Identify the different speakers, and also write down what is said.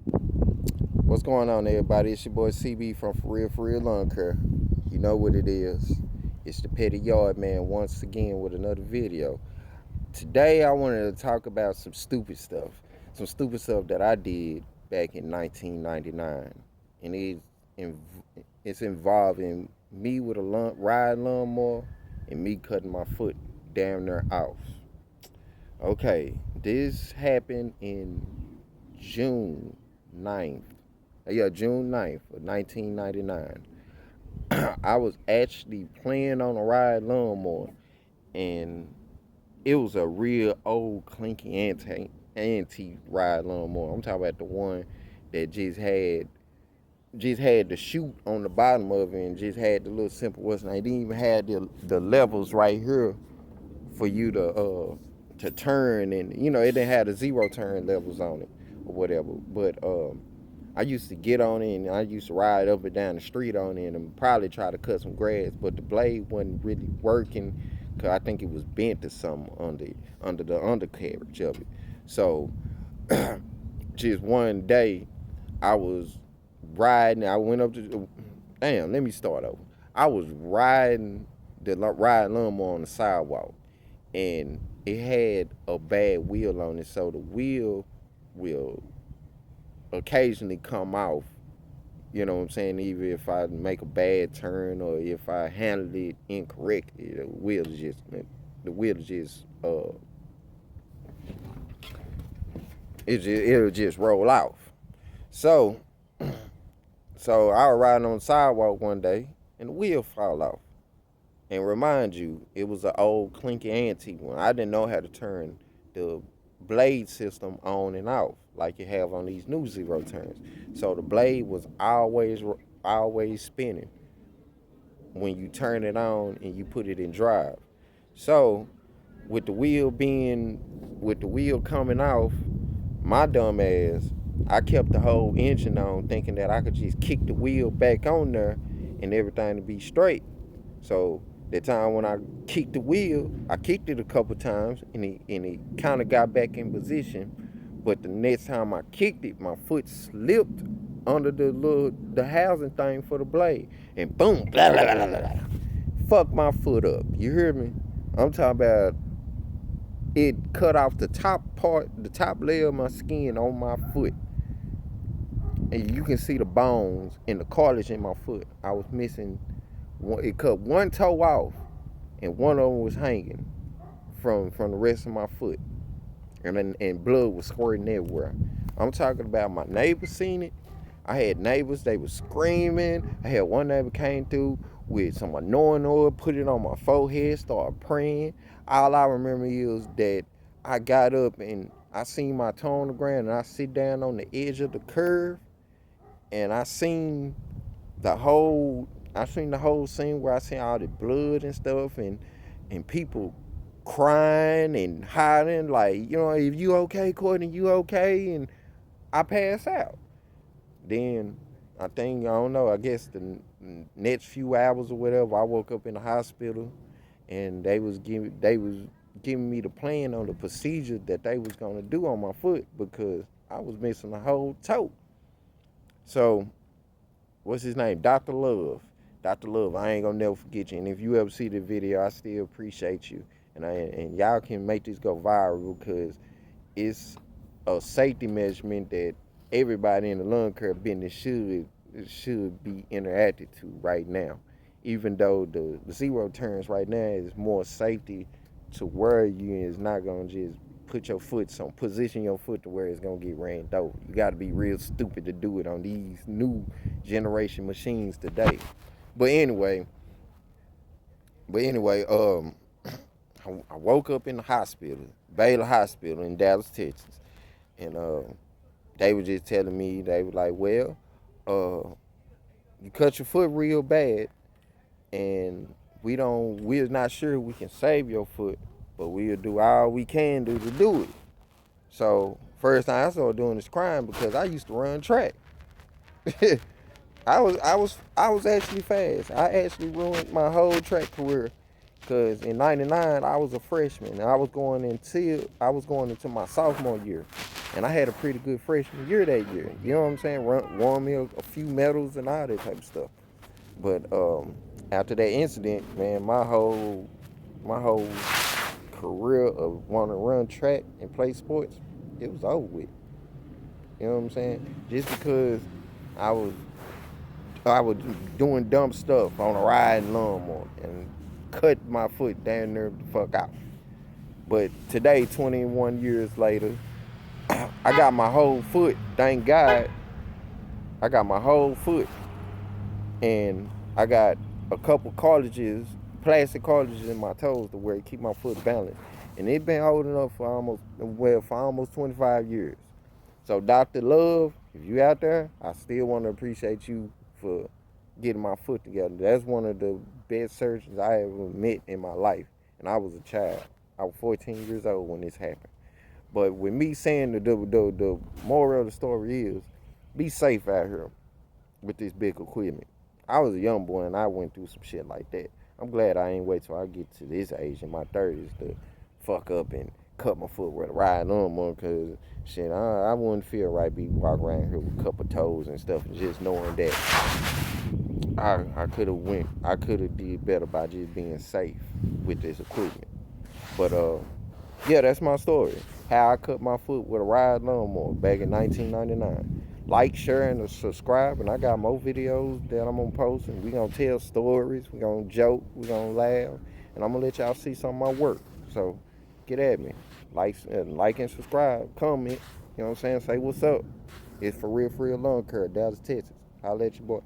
Speaker 1: What's going on, everybody? It's your boy CB from For Real Lawn Care. You know what it is. It's the Petty Yard Man once again with another video. Today, I wanted to talk about some stupid stuff. Some stupid stuff that I did back in 1999. And it's involving me with a ride lawnmower and me cutting my foot down there off. Okay, this happened in June 9th. June 9th of 1999. I was actually playing on a ride lawnmower, and it was a real old clinky antique ride lawnmower. I'm talking about the one that just had the chute on the bottom of it and just had the little simple what's name. It didn't even have the levels right here for you to turn, and it didn't have the zero turn levels on it or whatever. But I used to get on it and I used to ride up and down the street on it and probably try to cut some grass, but the blade wasn't really working because I think it was bent or something under the undercarriage of it. So just one day I was riding. I went up to damn. Let me start over. I was riding the ride lawnmower on the sidewalk, and it had a bad wheel on it, so the wheel will occasionally come off. You know what I'm saying? Even if I make a bad turn or if I handle it incorrectly, the wheel is just it'll just roll off. So so I was riding on the sidewalk one day and the wheel fall off. And remind you, it was an old clinky antique one. I didn't know how to turn the blade system on and off like you have on these new zero turns. So the blade was always spinning when you turn it on and you put it in drive. So with the wheel coming off, my dumb ass, I kept the whole engine on thinking that I could just kick the wheel back on there and everything to be straight. So the time when I kicked the wheel, I kicked it a couple times and it kind of got back in position. But the next time I kicked it, my foot slipped under the housing thing for the blade, and boom, blah blah blah blah blah. Fuck my foot up. You hear me? I'm talking about it cut off the top layer of my skin on my foot, and you can see the bones and the cartilage in my foot. I was missing. It cut one toe off, and one of them was hanging from the rest of my foot, and blood was squirting everywhere. I'm talking about my neighbors seen it. I had neighbors, they was screaming. I had one neighbor came through with some anointing oil, put it on my forehead, started praying. All I remember is that I got up and I seen my toe on the ground, and I sit down on the edge of the curve, and I seen the whole scene where I seen all the blood and stuff, and people crying and hiding, like, if you okay, Courtney, you okay? And I passed out. Then I don't know, I guess the next few hours or whatever, I woke up in the hospital, and they was giving me the plan on the procedure that they was gonna do on my foot because I was missing a whole toe. So what's his name? Dr. Love. Dr. Love, I ain't gonna never forget you. And if you ever see the video, I still appreciate you. And y'all can make this go viral because it's a safety measurement that everybody in the lawn care business should be interacted to right now. Even though the zero turns right now is more safety to where you is not gonna just position your foot to where it's gonna get ran over. You gotta be real stupid to do it on these new generation machines today. But anyway, I woke up in the hospital, Baylor Hospital in Dallas, Texas, and they were just telling me, they were like, well, you cut your foot real bad, and we're not sure we can save your foot, but we'll do all we can do to do it. So first time I started doing this crying because I used to run track. I was actually fast. I actually ruined my whole track career because in '99 I was a freshman and I was going into my sophomore year. And I had a pretty good freshman year that year. You know what I'm saying? Won me a few medals and all that type of stuff. But after that incident, man, my whole career of wanting to run track and play sports, it was over with. You know what I'm saying? Just because I was I was doing dumb stuff on a riding lawnmower and cut my foot down there the fuck out. But today, 21 years later, I got my whole foot. Thank God, I got my whole foot, and I got a couple cartilages, plastic cartilages in my toes to where it keep my foot balanced. And it been holding up for almost 25 years. So Dr. Love, if you out there, I still want to appreciate you for getting my foot together. That's one of the best surgeons I ever met in my life. And I was a child. I was 14 years old when this happened. But with me saying the moral of the story is, be safe out here with this big equipment. I was a young boy and I went through some shit like that. I'm glad I ain't wait till I get to this age in my 30s to fuck up and cut my foot with a riding lawnmower, because shit, I wouldn't feel right be walking around here with a couple toes and stuff, and just knowing that I could have did better by just being safe with this equipment. But yeah, that's my story. How I cut my foot with a ride lawnmower back in 1999. Like, share, and subscribe, and I got more videos that I'm gonna post, and we gonna tell stories, we gonna joke, we gonna laugh, and I'm gonna let y'all see some of my work. So get at me. Like and subscribe, comment, you know what I'm saying? Say what's up. It's for real lawn care, Dallas, Texas. I'll let you boy.